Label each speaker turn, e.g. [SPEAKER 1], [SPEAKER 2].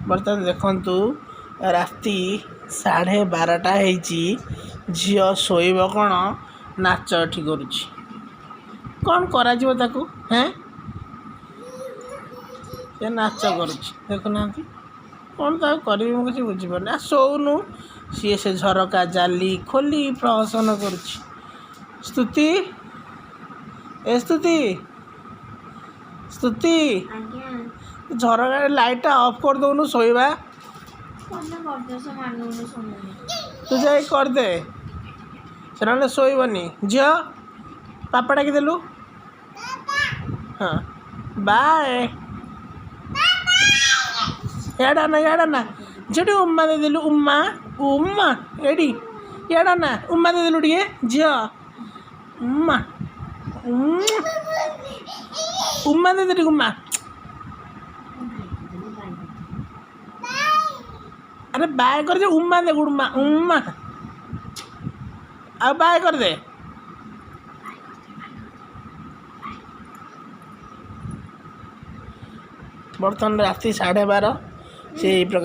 [SPEAKER 1] बर्तमान देखु राति 12:30 होईची झील शोब कौन नाच एठी करुछि कौन करा जीवो ताकू हैं ये नाच करुछि देखुना कौन ताकू करी मुझे बुझी पारना शोनु सी से झरका जाली खोली प्रहसन करुछि स्तुति ए स्तुति स्तुति झरका लाइट ऑफ कर दउनु सोइबा तू जाए कर दे से शोबनी झील पापा डाक देलु हाँ बाय याडा ना झील उम्मा दे देलु उम्मा उम्मा एडी याडा ना उम्मा दे देलु टे झील उम्मा उम्मा दे दे उम्मा अरे बाय कर दे उम्मा दे गुड़मा उम्मा अब बाय कर दे बर्तमान राति 12:30 से प्रकार